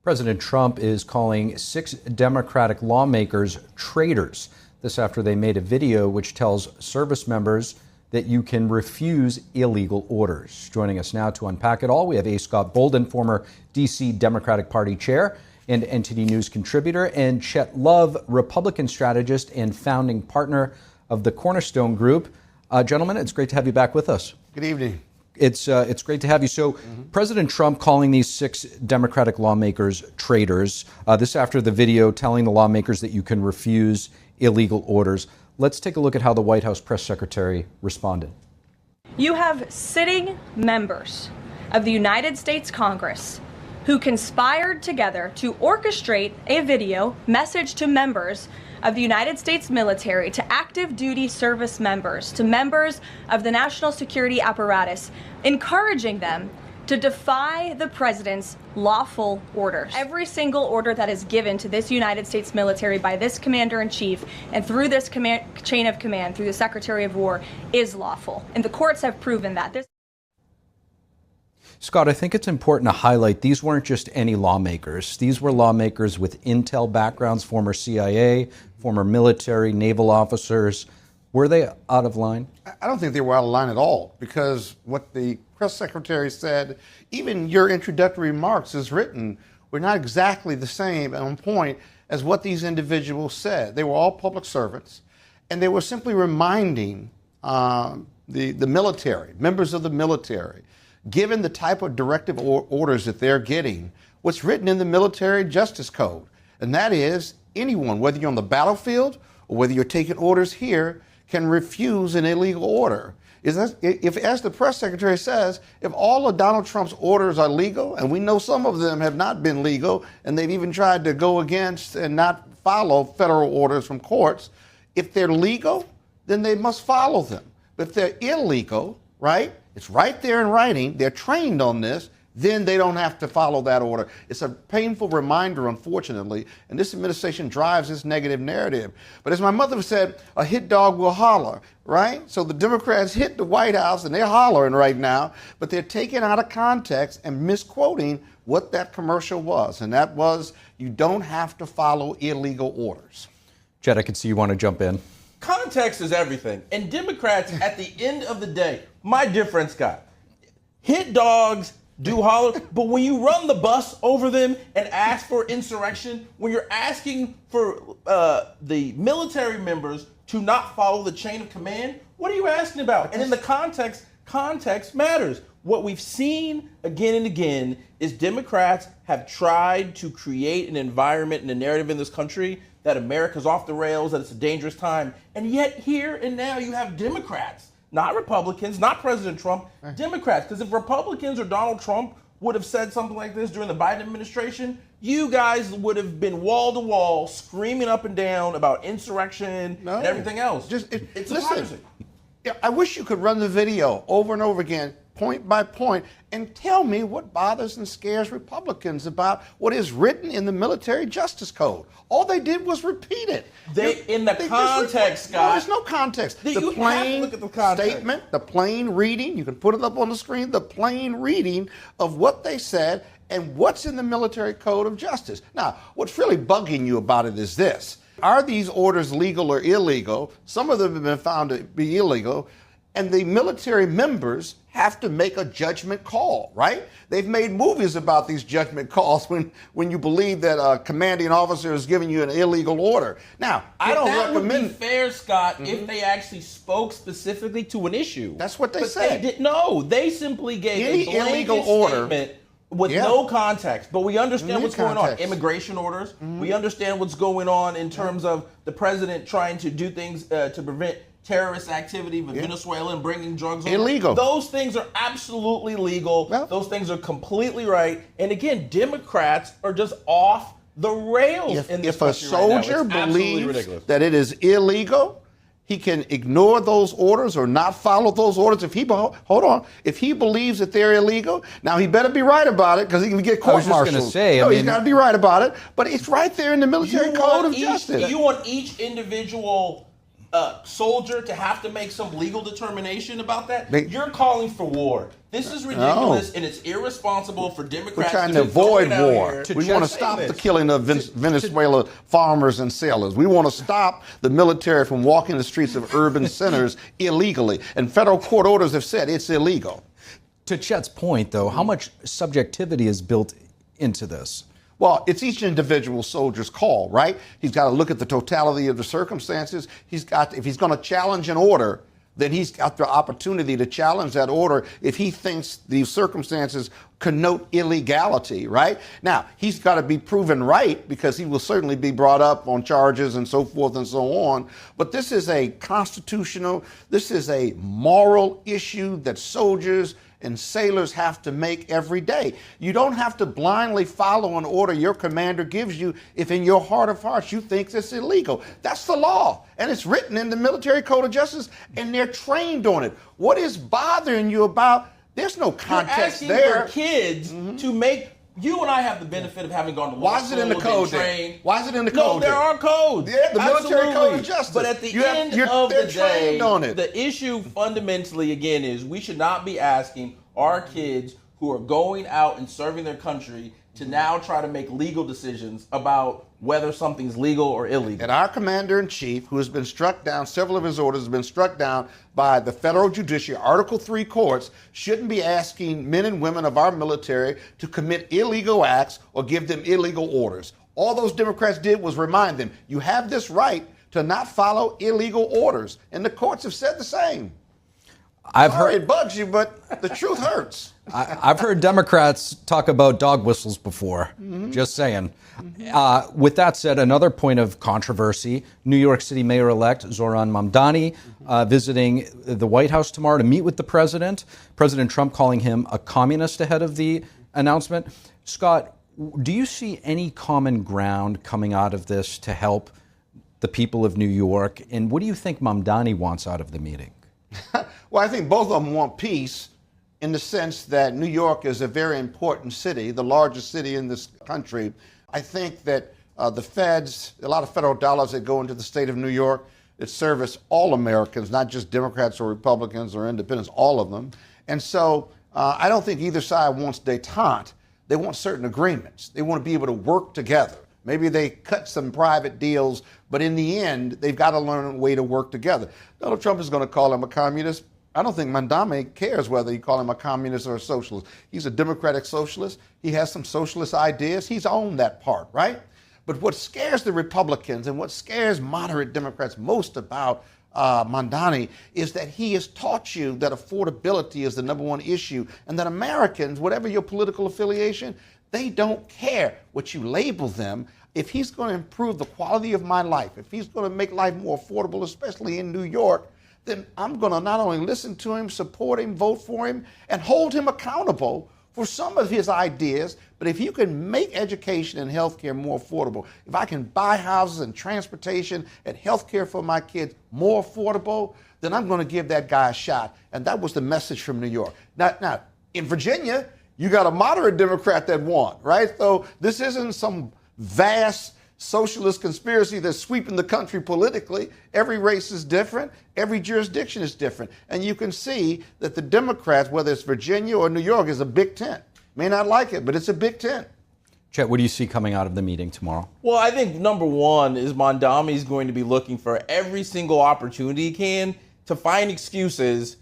President Trump is calling 6 Democratic lawmakers traitors. This after they made a video which tells service members that you can refuse illegal orders. Joining us now to unpack it all, we have A. Scott Bolden, former D.C. Democratic Party chair and NTD News contributor, and Chet Love, Republican strategist and founding partner of the Cornerstone Group. Gentlemen, it's great to have you back with us. Good evening. It's great to have you. So, President Trump calling these 6 Democratic lawmakers traitors. This after the video telling the lawmakers that you can refuse illegal orders. Let's take a look at how the White House press secretary responded. You have sitting members of the United States Congress who conspired together to orchestrate a video message to members of the United States military, to active duty service members, to members of the national security apparatus, encouraging them to defy the president's lawful orders. Every single order that is given to this United States military by this commander-in-chief and through this chain of command, through the Secretary of War, is lawful. And the courts have proven that. Scott, I think it's important to highlight these weren't just any lawmakers. These were lawmakers with intel backgrounds, former CIA, former military, naval officers. Were they out of line? I don't think they were out of line at all, because what the press secretary said, even your introductory remarks as written, were not exactly the same on point as what these individuals said. They were all public servants, and they were simply reminding the military, members of the military, given the type of directive orders that they're getting, what's written in the Military Justice Code. And that is, anyone, whether you're on the battlefield or whether you're taking orders here, can refuse an illegal order. If, as the press secretary says, if all of Donald Trump's orders are legal, and we know some of them have not been legal, and they've even tried to go against and not follow federal orders from courts, if they're legal, then they must follow them. But if they're illegal, right, it's right there in writing, they're trained on this, then they don't have to follow that order. It's a painful reminder, unfortunately, and this administration drives this negative narrative. But as my mother said, a hit dog will holler, right? So the Democrats hit the White House, and they're hollering right now, but they're taking out of context and misquoting what that commercial was, and that was, you don't have to follow illegal orders. Jed, I can see you want to jump in. Context is everything. And Democrats, at the end of the day, my dear friend Scott, hit dogs do holler, but when you run the bus over them and ask for insurrection, when you're asking for the military members to not follow the chain of command, what are you asking about? And in the context matters. What we've seen again and again is Democrats have tried to create an environment and a narrative in this country that America's off the rails, that it's a dangerous time. And yet here and now you have Democrats, not Republicans, not President Trump, Democrats. Because if Republicans or Donald Trump would have said something like this during the Biden administration, you guys would have been wall to wall screaming up and down about insurrection and everything else. It's listen, I wish you could run the video over and over again, point by point, and tell me what bothers and scares Republicans about what is written in the Military Justice Code. All they did was repeat it. In the context, Scott. No, there's no context. You have to look at the context. Statement, the plain reading, you can put it up on the screen, the plain reading of what they said and what's in the Military Code of Justice. Now, what's really bugging you about it is this. Are these orders legal or illegal? Some of them have been found to be illegal. And the military members have to make a judgment call, right? They've made movies about these judgment calls when you believe that a commanding officer is giving you an illegal order. Now, I don't recommend... That would be fair, Scott, if they actually spoke specifically to an issue. That's what they said. No, they simply gave any a illegal order statement with no context. But we understand what's going on. Immigration orders. We understand what's going on in terms of the president trying to do things to prevent terrorist activity with Venezuela and bringing drugs over. Illegal. Those things are absolutely legal. Well, those things are completely right. And again, Democrats are just off the rails in this country right now. If a soldier believes that it is illegal, he can ignore those orders or not follow those orders. If he believes that they're illegal, now he better be right about it, because he can get court-martialed. I was just going to say, he's got to be right about it. But it's right there in the Military Code of Justice. You want each individual soldier to have to make some legal determination about that? You're calling for war. This is ridiculous, and it's irresponsible for Democrats We're trying to avoid war. We want to say stop this. the killing of Venezuela farmers and sailors. We want to stop the military from walking the streets of urban centers illegally. And federal court orders have said it's illegal. To Chet's point, though, how much subjectivity is built into this? Well, it's each individual soldier's call, right? He's got to look at the totality of the circumstances. If he's going to challenge an order, then he's got the opportunity to challenge that order if he thinks these circumstances connote illegality, right? Now, he's got to be proven right because he will certainly be brought up on charges and so forth and so on. But this is a constitutional, this is a moral issue that soldiers and sailors have to make every day. You don't have to blindly follow an order your commander gives you if in your heart of hearts you think it's illegal. That's the law, and it's written in the Military Code of Justice, and they're trained on it. What is bothering you about, there's no context You're asking there. for kids to make. You and I have the benefit of having gone to law school. Why is it in the code then? Why is it in the code? No, there are codes. Yeah, the Military Code Absolutely. of Justice. But at the end of they're the day, trained on it. the issue fundamentally, again, is we should not be asking our kids who are going out and serving their country to now try to make legal decisions about whether something's legal or illegal. And our commander-in-chief, who has been struck down, several of his orders have been struck down by the federal judiciary, Article III courts, shouldn't be asking men and women of our military to commit illegal acts or give them illegal orders. All those Democrats did was remind them, you have this right to not follow illegal orders. And the courts have said the same. Sorry, it bugs you, but the truth hurts. I've heard Democrats talk about dog whistles before. Just saying. With that said, another point of controversy, New York City Mayor-elect Zoran Mamdani visiting the White House tomorrow to meet with the president. President Trump calling him a communist ahead of the announcement. Scott, do you see any common ground coming out of this to help the people of New York? And what do you think Mamdani wants out of the meeting? Well, I think both of them want peace in the sense that New York is a very important city, the largest city in this country. I think that the feds, a lot of federal dollars that go into the state of New York that service all Americans, not just Democrats or Republicans or independents, all of them. And so I don't think either side wants détente. They want certain agreements. They want to be able to work together. Maybe they cut some private deals, but in the end, they've got to learn a way to work together. Donald Trump is going to call him a communist. I don't think Mamdani cares whether you call him a communist or a socialist. He's a democratic socialist. He has some socialist ideas. He's owned that part, right? But what scares the Republicans and what scares moderate Democrats most about Mamdani is that he has taught you that affordability is the number one issue and that Americans, whatever your political affiliation, they don't care what you label them. If he's going to improve the quality of my life, if he's going to make life more affordable, especially in New York, then I'm going to not only listen to him, support him, vote for him, and hold him accountable for some of his ideas. But if you can make education and healthcare more affordable, if I can buy houses and transportation and healthcare for my kids more affordable, then I'm going to give that guy a shot. And that was the message from New York. Now in Virginia, you got a moderate Democrat that won, right? So this isn't some vast socialist conspiracy that's sweeping the country politically. Every race is different. Every jurisdiction is different. And you can see that the Democrats, whether it's Virginia or New York, is a big tent. May not like it, but it's a big tent. Chet, what do you see coming out of the meeting tomorrow? Well, I think number one is Mamdani is going to be looking for every single opportunity he can to find excuses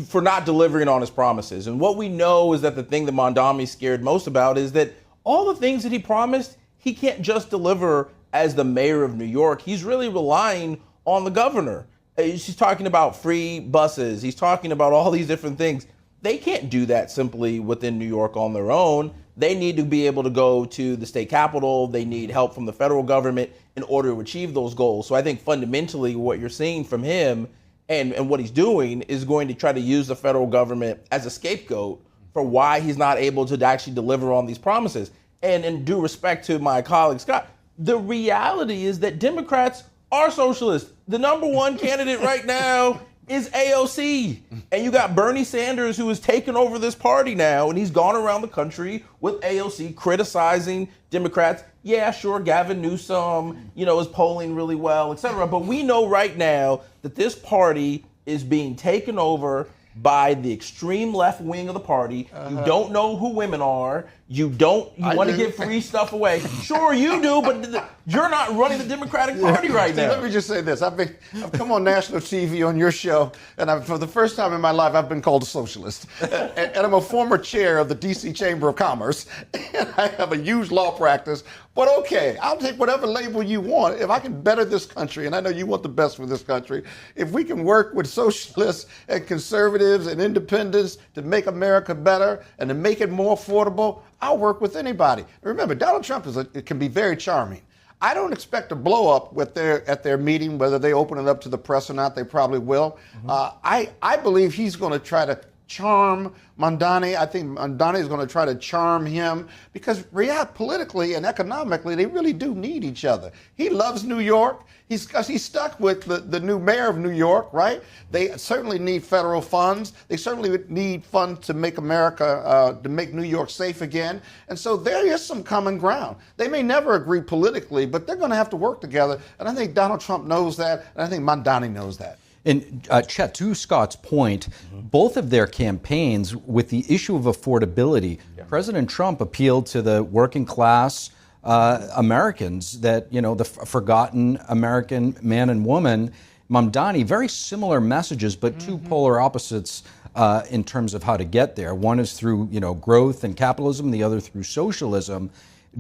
for not delivering on his promises. And what we know is that the thing that Mamdani is scared most about is that all the things that he promised, he can't just deliver as the mayor of New York. He's really relying on the governor. He's talking about free buses. He's talking about all these different things. They can't do that simply within New York on their own. They need to be able to go to the state capitol. They need help from the federal government in order to achieve those goals. So I think fundamentally what you're seeing from him and what he's doing is going to try to use the federal government as a scapegoat for why he's not able to actually deliver on these promises. And in due respect to my colleague Scott, the reality is that Democrats are socialists. The number one candidate right now is AOC. And you got Bernie Sanders, who has taken over this party now, and he's gone around the country with AOC criticizing Democrats. Yeah, sure, Gavin Newsom, is polling really well, et cetera. But we know right now that this party is being taken over by the extreme left wing of the party. You don't know who women are. You want to give free stuff away. Sure, you do, but you're not running the Democratic Party right now. Let me just say this. I've come on national TV on your show, and for the first time in my life, I've been called a socialist. and I'm a former chair of the D.C. Chamber of Commerce, and I have a huge law practice. But okay, I'll take whatever label you want. If I can better this country, and I know you want the best for this country, if we can work with socialists and conservatives and independents to make America better and to make it more affordable, I'll work with anybody. Remember, Donald Trump can be very charming. I don't expect a blow up at their meeting, whether they open it up to the press or not. They probably will. I believe he's going to try to charm Mamdani. I think Mamdani is going to try to charm him because politically and economically, they really do need each other. He loves New York. He's stuck with the new mayor of New York, right? They certainly need federal funds. They certainly need funds to make to make New York safe again. And so there is some common ground. They may never agree politically, but they're going to have to work together. And I think Donald Trump knows that, and I think Mamdani knows that. And Chet, to Scott's point, both of their campaigns with the issue of affordability, President Trump appealed to the working class Americans, that, the forgotten American man and woman. Mamdani, very similar messages, but two polar opposites in terms of how to get there. One is through, growth and capitalism, the other through socialism.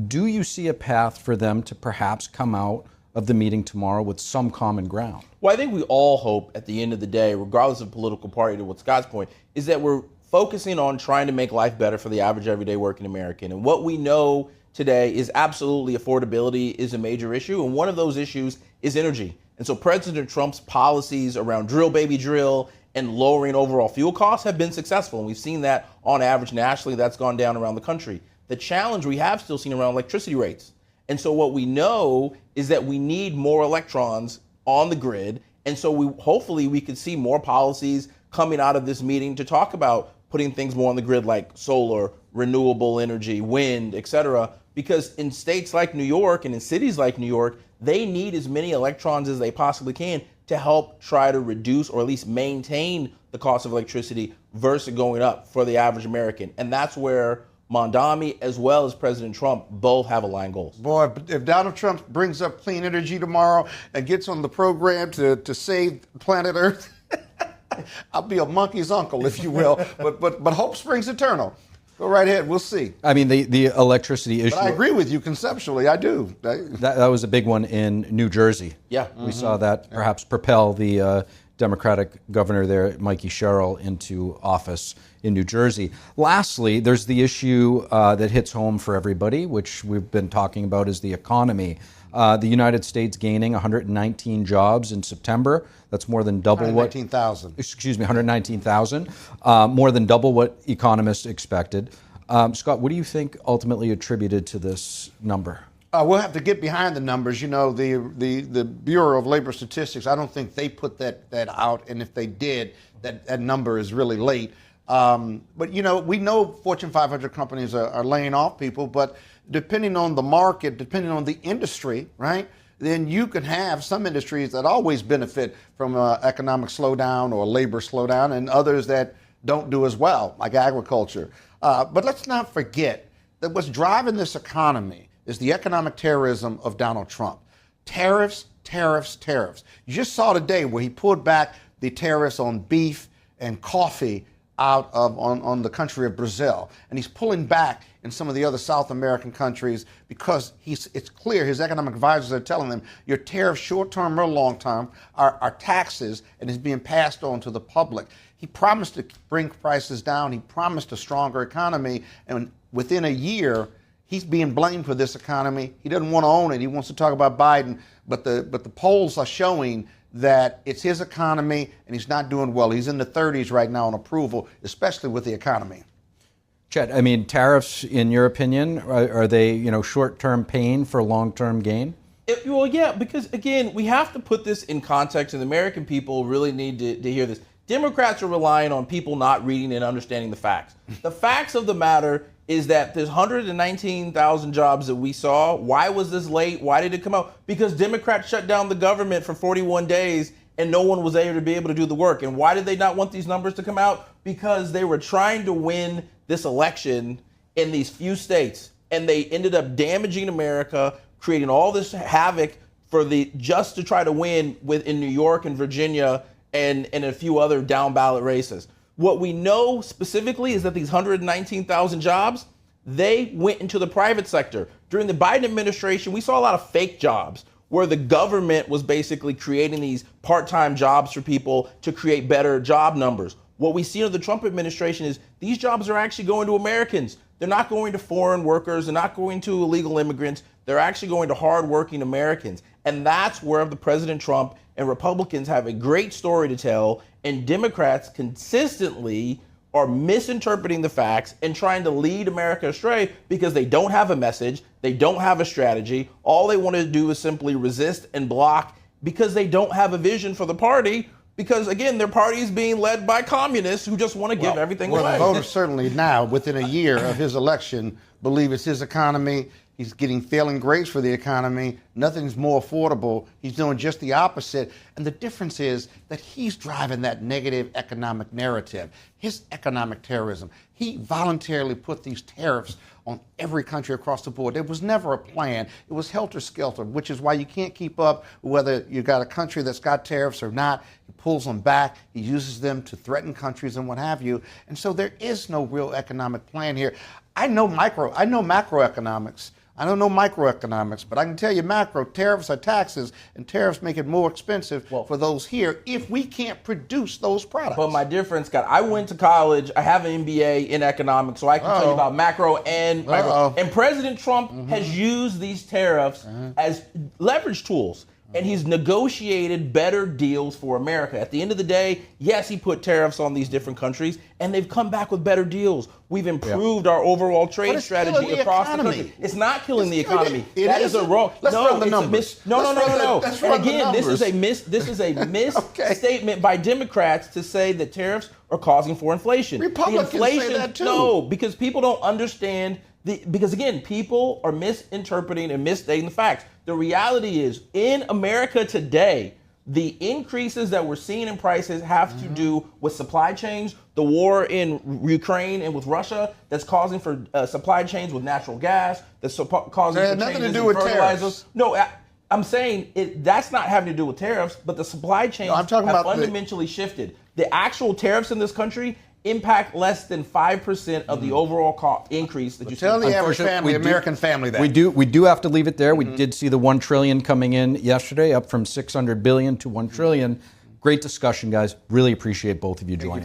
Do you see a path for them to perhaps come out of the meeting tomorrow with some common ground? Well, I think we all hope at the end of the day, regardless of political party, to what Scott's point, is that we're focusing on trying to make life better for the average everyday working American. And what we know today is absolutely affordability is a major issue. And one of those issues is energy. And so President Trump's policies around drill, baby, drill and lowering overall fuel costs have been successful. And we've seen that on average nationally. That's gone down around the country. The challenge we have still seen around electricity rates. And so what we know is that we need more electrons on the grid. And so hopefully we could see more policies coming out of this meeting to talk about putting things more on the grid, like solar, renewable energy, wind, et cetera. Because in states like New York and in cities like New York, they need as many electrons as they possibly can to help try to reduce or at least maintain the cost of electricity versus going up for the average American. And that's where Mamdani as well as President Trump both have aligned goals. Boy, if Donald Trump brings up clean energy tomorrow and gets on the program to save planet Earth, I'll be a monkey's uncle, if you will. But hope springs eternal. Go right ahead. We'll see. I mean, the electricity issue. But I agree with you conceptually. I do. That was a big one in New Jersey. Yeah. We saw that perhaps propel the Democratic governor there, Mikey Sherrill, into office in New Jersey. Lastly, there's the issue that hits home for everybody, which we've been talking about, is the economy. The United States gaining 119 jobs in September. That's more than double 119,000. Excuse me, 119,000. More than double what economists expected. Scott, what do you think ultimately attributed to this number? We'll have to get behind the numbers. The Bureau of Labor Statistics, I don't think they put that out. And if they did, that number is really late. But, we know Fortune 500 companies are laying off people, but depending on the market, depending on the industry, right, then you can have some industries that always benefit from economic slowdown or labor slowdown, and others that don't do as well, like agriculture. But let's not forget that what's driving this economy is the economic terrorism of Donald Trump. Tariffs, tariffs, tariffs. You just saw today where he pulled back the tariffs on beef and coffee on the country of Brazil. And he's pulling back in some of the other South American countries because it's clear his economic advisors are telling them your tariffs, short-term or long-term, are taxes and is being passed on to the public. He promised to bring prices down. He promised a stronger economy. And within a year, he's being blamed for this economy. He doesn't want to own it. He wants to talk about Biden. But the polls are showing that it's his economy and he's not doing well. He's in the 30s right now on approval, especially with the economy. Chet, I mean, tariffs, in your opinion, are they, short-term pain for long-term gain? Well, yeah, because again, we have to put this in context, and the American people really need to hear this. Democrats are relying on people not reading and understanding the facts. The facts of the matter is that there's 119,000 jobs that we saw. Why was this late? Why did it come out? Because Democrats shut down the government for 41 days and no one was able to do the work. And why did they not want these numbers to come out? Because they were trying to win this election in these few states, and they ended up damaging America, creating all this havoc just to try to win in New York and Virginia and a few other down ballot races. What we know specifically is that these 119,000 jobs, they went into the private sector. During the Biden administration, we saw a lot of fake jobs where the government was basically creating these part-time jobs for people to create better job numbers. What we see under the Trump administration is these jobs are actually going to Americans. They're not going to foreign workers. They're not going to illegal immigrants. They're actually going to hardworking Americans. And that's where the President Trump and Republicans have a great story to tell, and Democrats consistently are misinterpreting the facts and trying to lead America astray because they don't have a message, they don't have a strategy. All they want to do is simply resist and block because they don't have a vision for the party. Because, again, their party is being led by communists who just want to give everything away. The voters certainly now, within a year of his election, believe it's his economy. He's getting failing grades for the economy. Nothing's more affordable. He's doing just the opposite. And the difference is that he's driving that negative economic narrative, his economic terrorism. He voluntarily put these tariffs on every country across the board. There was never a plan. It was helter-skelter, which is why you can't keep up whether you got a country that's got tariffs or not. He pulls them back. He uses them to threaten countries and what have you. And so there is no real economic plan here. I know macroeconomics. I don't know microeconomics, but I can tell you macro, tariffs are taxes, and tariffs make it more expensive for those here if we can't produce those products. But my dear friend Scott, I went to college. I have an MBA in economics, so I can tell you about macro and micro. And President Trump has used these tariffs as leverage tools. And he's negotiated better deals for America. At the end of the day, yes, he put tariffs on these different countries, and they've come back with better deals. We've improved our overall trade strategy across the country. It's not killing the economy. That is a wrong. Let's run the numbers. No. And again, this is a misstatement by Democrats to say that tariffs are causing for inflation. Republicans say that too. No, because people don't understand. Because again, people are misinterpreting and misstating the facts. The reality is, in America today, the increases that we're seeing in prices have to do with supply chains, the war in Ukraine and with Russia that's causing for supply chains with natural gas, that's causing for nothing changes to do in with fertilizers. tariffs. No, I'm saying that's not having to do with tariffs, but the supply chains have fundamentally shifted. The actual tariffs in this country impact less than 5% of the overall increase that you see. Tell the average family, American family that. We do have to leave it there. We did see the $1 trillion coming in yesterday, up from $600 billion to $1 trillion. Great discussion, guys. Really appreciate both of you joining.